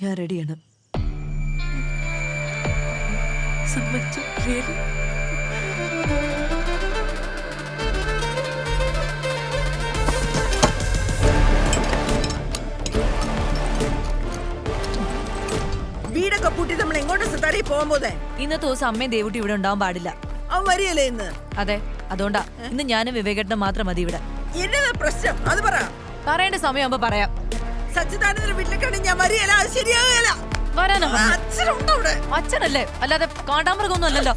ഞാൻ റെഡിയാണ്. സമ്മതിച്ചു. വീടൊക്കെ പൂട്ടി നമ്മൾ എങ്ങോട്ട് സിത്താരയിൽ പോകാൻ പോന്നെ? ഇന്നത്തെ ദിവസം അമ്മയും ദേവുട്ടി ഇവിടെ ഉണ്ടാവാൻ പാടില്ല. അവൻ വരികയല്ലേ ഇന്ന്? അതെ, അതുകൊണ്ടാ ഇന്ന് ഞാനും വിവേകേട്ടനും മാത്രം മതി ഇവിടെ. എന്നതാ പ്രശ്നം? അത് പറ. പറയേണ്ട സമയമാകുമ്പോ പറയാം. സച്ചിദാനന്ദന്റെ വീട്ടിലേക്കാണെങ്കിൽ ഞാൻ വരികയല്ല, അത് ശരിയാകുകയല്ല. വരാനോ? അച്ഛനുണ്ടോ അവിടെ? അച്ഛനല്ലേ, അല്ലാതെ കാണ്ടാമൃഗമൊന്നും അല്ലല്ലോ.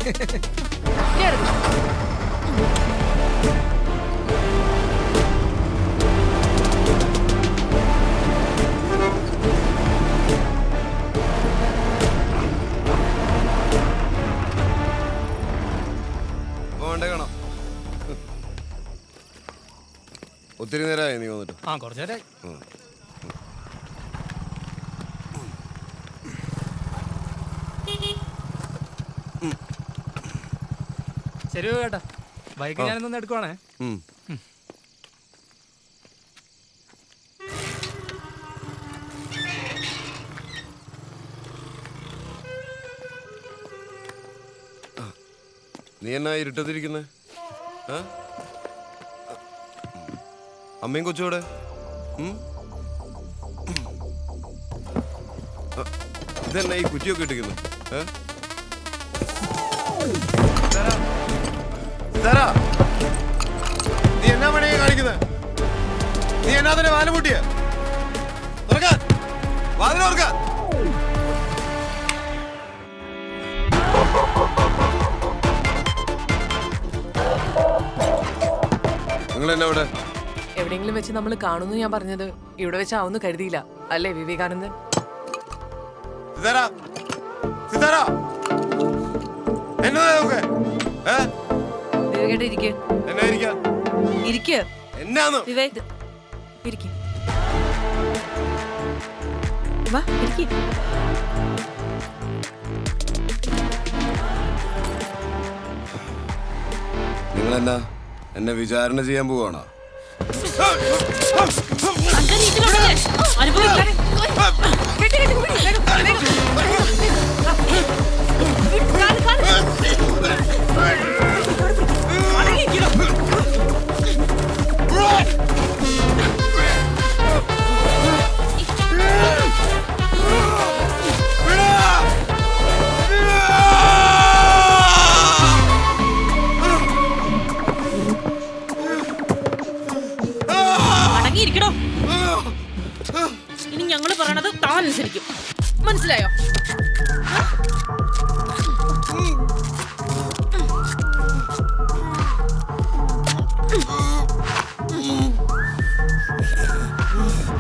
ഒത്തിരി നേരമായി നീ വന്നിട്ട്? കുറച്ചു നേരമായി. ശരി കേട്ടാ, ബൈക്ക് ഞാനൊന്ന് എടുക്കുവാണേ. നീ എന്നാ ഇരുട്ടത്തിരിക്കുന്നേ? അമ്മയും കൊച്ചൂടെ? ഇതെന്നാ ഈ കുറ്റിയൊക്കെ ഇട്ടിരിക്കുന്നു? നീ എന്നാ പണിയാ കാണിക്കുന്നത്? നീ എന്നാ തന്നെ വാല് മുട്ടിയ? വാതിലോർക്ക. നിങ്ങൾ എന്നാ ഇവിടെ? എവിടെയെങ്കിലും വെച്ച് നമ്മൾ കാണുന്നു ഞാൻ പറഞ്ഞത്, ഇവിടെ വെച്ചാവുന്നു കരുതിയില്ല അല്ലേ വിവേകാനന്ദൻ? നിങ്ങളെന്നാ എന്നെ വിചാരണ ചെയ്യാൻ പോവാണോ? ഇനി ഞങ്ങള് പറയണത് താൻ അനുസരിക്കും, മനസ്സിലായോ?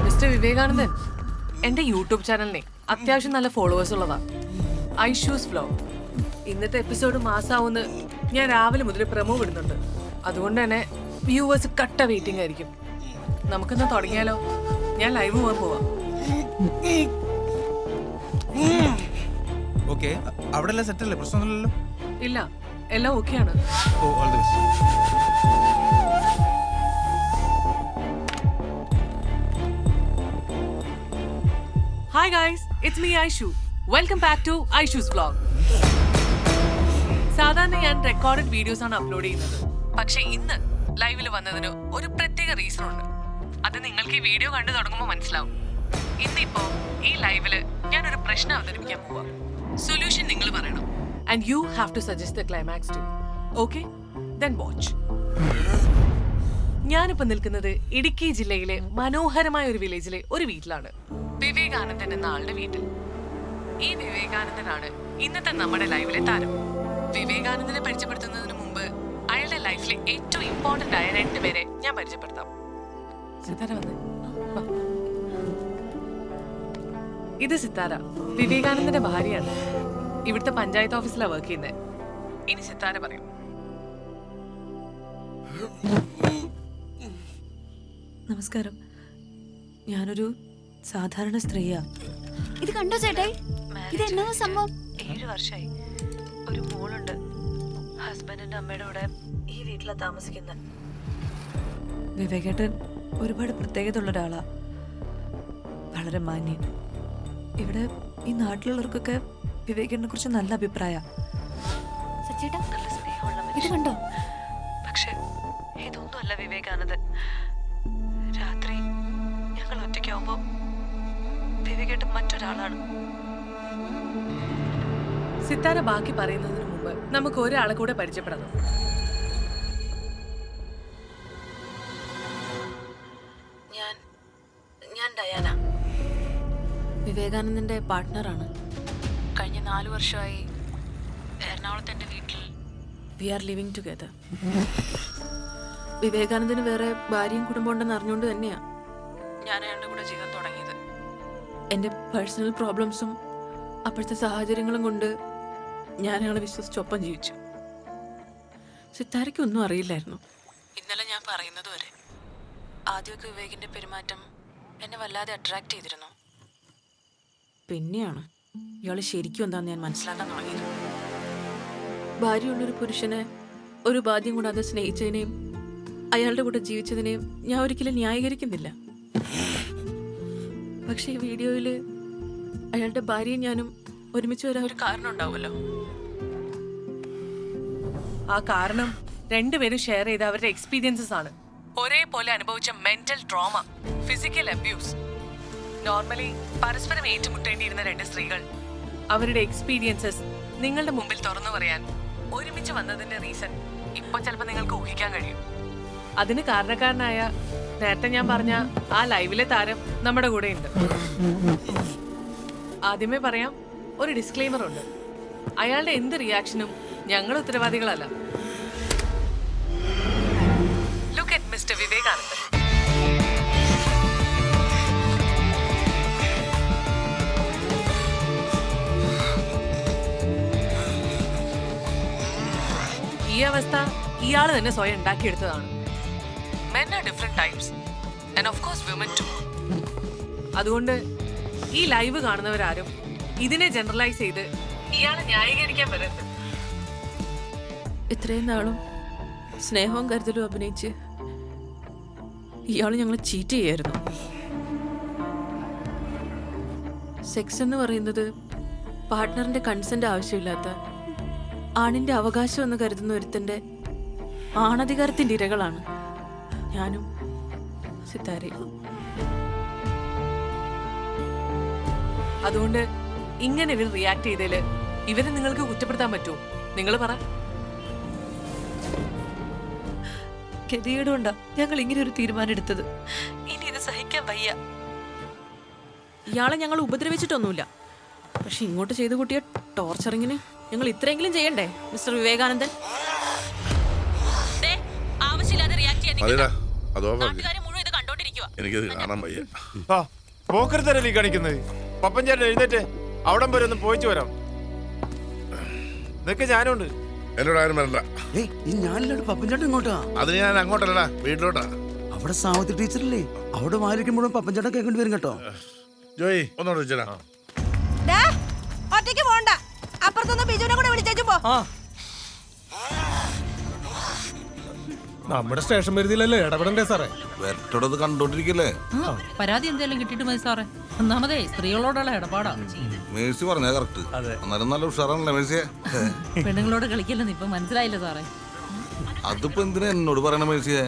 മിസ്റ്റർ വിവേകാനന്ദൻ, എന്റെ യൂട്യൂബ് ചാനലിനെ അത്യാവശ്യം നല്ല ഫോളോവേഴ്സ് ഉള്ളതാ. ഐഷൂസ് വ്ലോഗ്. ഇന്നത്തെ എപ്പിസോഡ് മാസാവുന്ന ഞാൻ രാവിലെ മുതൽ പ്രമോ വിടുന്നുണ്ട്. അതുകൊണ്ട് തന്നെ വ്യൂവേഴ്സ് കട്ട വെയിറ്റിംഗ് ആയിരിക്കും. നമുക്കെന്നാ തുടങ്ങിയാലോ? ഞാൻ ലൈവ് പോകാൻ പോവാം. ഓക്കെ, അവിടെ എല്ലാം സെറ്റ് അല്ലേ? പ്രശ്നമൊന്നുമില്ലല്ലോ? ഇല്ല, എല്ലാം ഓക്കെയാണ്. Oh, all the best. Hi guys, it's me Aishu. Welcome back to Aishu's vlog. സാധാരണ ഞാൻ റെക്കോർഡഡ് വീഡിയോസ് ആണ് അപ്ലോഡ് ചെയ്യുന്നത്. പക്ഷെ ഇന്ന് ലൈവിൽ വന്നതിന് ഒരു പ്രത്യേക റീസൺ ഉണ്ട്. അത് നിങ്ങൾക്ക് ഈ വീഡിയോ കണ്ടു തുടങ്ങുമ്പോൾ മനസ്സിലാവും. ഇന്നിപ്പോ ഈ ലൈവില് ഞാനൊരു പ്രശ്നം അവതരിപ്പിക്കാൻ പോവാ. സൊല്യൂഷൻ നിങ്ങൾ പറയണം. And you have to suggest the climax too. Okay, then watch. ഞാനിപ്പോ നിൽക്കുന്നത് ഇടുക്കി ജില്ലയിലെ മനോഹരമായ ഒരു വില്ലേജിലെ ഒരു വീട്ടിലാണ്. വിവേകാനന്ദൻ എന്ന ആളുടെ വീട്ടിൽ. ഈ വിവേകാനന്ദനാണ് ഇന്നത്തെ നമ്മുടെ ലൈവിലെ താരം. വിവേകാനന്ദനെ പരിചയപ്പെടുത്തുന്നതിന് മുമ്പ് അയാളുടെ ലൈഫിലെ ഏറ്റവും ഇമ്പോർട്ടന്റ് ആയ 2 പേരെ ഞാൻ പരിചയപ്പെടുത്താം. സിത്താര വന്നേ. ഇത് സിത്താര, വിവേകാനന്ദന്റെ ഭാര്യയാണ്. ഇവിടുത്തെ പഞ്ചായത്ത് ഓഫീസിലാണ് വർക്ക് ചെയ്യുന്നത്. ഇനി സിത്താര പറയും. നമസ്കാരം, ഞാനൊരു സാധാരണ സ്ത്രീയാ. ഇത് കണ്ടോ ചേട്ടായി? ഇത് എന്നോ സംഭവം? 7 വർഷമായി. ഒരു മോളുണ്ട്. ഹസ്ബൻഡിന്റെ അമ്മയുടെ കൂടെ ഈ വീട്ടിലാ താമസിക്കുന്നത്. വിവേകേട്ടൻ ഒരുപാട് പ്രത്യേകത ഉള്ള ഒരാളാ. വളരെ മാന്യൻ. ഇവിടെ ഈ നാട്ടിലുള്ളവർക്കൊക്കെ വിവേകിനെ കുറിച്ച് നല്ല അഭിപ്രായ. സച്ചേട്ടാ നല്ല സ്നേഹമുള്ള ഇത് മനുഷ്യൻ. കണ്ടോ? പക്ഷെ ഇതൊന്നുമല്ല വിവേകാനന്ദൻ. രാത്രി ഞങ്ങൾ ഒറ്റയ്ക്കാവുമ്പോ വിവേകേട്ടൻ മറ്റൊരാളാണ്. സിത്താര ബാക്കി പറയുന്നതിന് മുമ്പ് നമുക്ക് ഒരാളെ കൂടെ പരിചയപ്പെടണം. ഞാൻ ഡയാന, വിവേകാനന്ദന്റെ പാർട്ട്ണറാണ്. കഴിഞ്ഞ 4 വർഷമായി എറണാകുളത്തെ എൻ്റെ വീട്ടിൽ വി ആർ ലിവിങ് ടുഗെദർ. വിവേകാനന്ദന് വേറെ ഭാര്യയും കുടുംബം ഉണ്ടെന്ന് അറിഞ്ഞുകൊണ്ട് തന്നെയാണ് ഞാൻ അയാളുടെ കൂടെ ജീവിതം തുടങ്ങിയത്. എൻ്റെ പേഴ്സണൽ പ്രോബ്ലംസും അപ്പോഴത്തെ സാഹചര്യങ്ങളും കൊണ്ട് ഞാൻ അയാളെ വിശ്വസിച്ചൊപ്പം ജീവിച്ചു. സിത്താരയ്ക്കൊന്നും അറിയില്ലായിരുന്നു ഇന്നലെ ഞാൻ പറയുന്നത് വരെ. ആദ്യമൊക്കെ വിവേകിൻ്റെ പെരുമാറ്റം എന്നെ വല്ലാതെ അട്രാക്ട് ചെയ്തിരുന്നു. പിന്നെയാണ് ഇയാൾ ശരിക്കും എന്താണെന്ന് ഞാൻ മനസ്സിലാക്കാൻ തുടങ്ങിയത്. ഭാര്യയുള്ളൊരു പുരുഷനെ ഒരു ബാധ്യം കൂടാതെ സ്നേഹിച്ചതിനെയും അയാളുടെ കൂടെ ജീവിച്ചതിനെയും ഞാൻ ഒരിക്കലും ന്യായീകരിക്കുന്നില്ല. പക്ഷേ ഈ വീഡിയോയിൽ അയാളുടെ ഭാര്യയും ഞാനും ഒരുമിച്ച് വരാൻ ഒരു കാരണം ഉണ്ടാവുമല്ലോ. ആ കാരണം രണ്ടുപേരും ഷെയർ ചെയ്ത അവരുടെ എക്സ്പീരിയൻസസ് ആണ്. ഒരേപോലെ അനുഭവിച്ച mental trauma, physical abuse. Normally പരസ്പരം ഏറ്റുമുട്ടേണ്ടിയിരുന്ന 2 സ്ത്രീകൾ അവരുടെ എക്സ്പീരിയൻസസ് നിങ്ങളുടെ മുമ്പിൽ തുറന്നു പറയാൻ ഒരുമിച്ച് വന്നതിന്റെ റീസൺ ഇപ്പൊ ചിലപ്പോൾ നിങ്ങൾക്ക് ഊഹിക്കാൻ കഴിയും. അതിന് കാരണക്കാരനായ നേരത്തെ ഞാൻ പറഞ്ഞ ആ ലൈവിലെ താരം നമ്മുടെ കൂടെ ഉണ്ട്. ആദ്യമേ പറയാം, ഒരു ഡിസ്ക്ലെയിമർ ഉണ്ട്. അയാളുടെ എന്ത് റിയാക്ഷനും ഞങ്ങൾ ഉത്തരവാദികളല്ല. ലുക്ക് അറ്റ് മിസ്റ്റർ വിവേകാനന്ദൻ. ഈ അവസ്ഥ ഇയാൾ തന്നെ സ്വയം ഉണ്ടാക്കിയെടുത്തതാണ്. Men are different types and of course women too. അതുകൊണ്ട് ഈ ലൈവ് കാണുന്നവരാരും ഇതിനെ ജനറലൈസ് ചെയ്ത് ഇയാളെ ന്യായീകരിക്കാൻ വരരുത്. ഇത്രയും നാളും സ്നേഹവും കരുതലും അഭിനയിച്ച് ഇയാൾ ഞങ്ങളെ ചീറ്റ് ചെയ്യായിരുന്നു. സെക്സ് എന്ന് പറയുന്നത് പാർട്ട്ണറിന്റെ കൺസെന്റ് ആവശ്യമില്ലാത്ത ആണിന്റെ അവകാശം എന്ന് കരുതുന്ന ഒരുത്തന്റെ ആണധികാരത്തിന്റെ ഇരകളാണ് ഞാനും സിത്താരയും. അതുകൊണ്ട് ഇങ്ങനെ ഇവർ റിയാക്ട് ചെയ്തതില് ഇവരെ നിങ്ങൾക്ക് കുറ്റപ്പെടുത്താൻ പറ്റുമോ? നിങ്ങൾ പറ. ഗതികേടുകൊണ്ടാ ഞങ്ങൾ ഇങ്ങനെ ഒരു തീരുമാനം എടുത്തത്. ഇനി ഇത് സഹിക്കാൻ വയ്യ. ഇയാളെ ഞങ്ങൾ ഉപദ്രവിച്ചിട്ടൊന്നുമില്ല. പക്ഷെ ഇങ്ങോട്ട് ചെയ്തു കൂട്ടിയ ടോർച്ചറിങ്ങിന് ഞങ്ങൾ ഇത്രയെങ്കിലും ചെയ്യണ്ടേ മിസ്റ്റർ വിവേകാനന്ദൻ? മതിടാ, അതോ എനിക്കത് കാണാൻ വയ്യ. പോക്കരുത്തരല്ലേ കാണിക്കുന്നത്? പപ്പഞ്ചേട്ടൻ എഴുന്നേറ്റ് അവിടം വരെ ഒന്ന് പോയിച്ചു വരാം. ഇതൊക്കെ ഞാനുണ്ട്. എന്നോട് ആരും വരണ്ട. ഞാനില്ലാണ്ട് പപ്പൻചേട്ടൻ ഇങ്ങോട്ടാ. അതിന് ഞാൻ അങ്ങോട്ടല്ലടാ, വീട്ടിലോട്ടാ. അവിടെ സാവത്തി ടീച്ചറില്ലേ, അവിടെ വാലിക്കുമ്പോഴും പപ്പൻചേട്ടൻ കേൾക്കേണ്ടി വരും കേട്ടോ. ജോയി ഒന്നോട് വെച്ചാ ഒറ്റയ്ക്ക് പോണ്ട, അപ്പുറത്തൊന്ന് ബിജുവിനെ കൂടെ വിളിച്ചേച്ചു പോ. നമ്മുടെ സ്റ്റേഷൻ പരിധിയിലല്ലേ ഇടപെടണ്ടേ സാറേ? വെറ്റോടത് കണ്ടോണ്ടിരിക്കല്ലേ. പരാതി എന്തെങ്കിലും കിട്ടിയിട്ട് മതി സാറേ. ഒന്നാമതേ സ്ത്രീകളോടുള്ള ഇടപാടാ. മേഴ്സി പറഞ്ഞാ കറക്റ്റ്. എന്നാലും നല്ല ഉഷാറാണല്ലേ മേഴ്സിയെ? പെണ്ണുങ്ങളോട് കളിക്കില്ലെന്ന് ഇപ്പൊ മനസ്സിലായില്ല സാറേ. അതിപ്പോ എന്തിനാ എന്നോട് പറയണ മേഴ്സിയെ?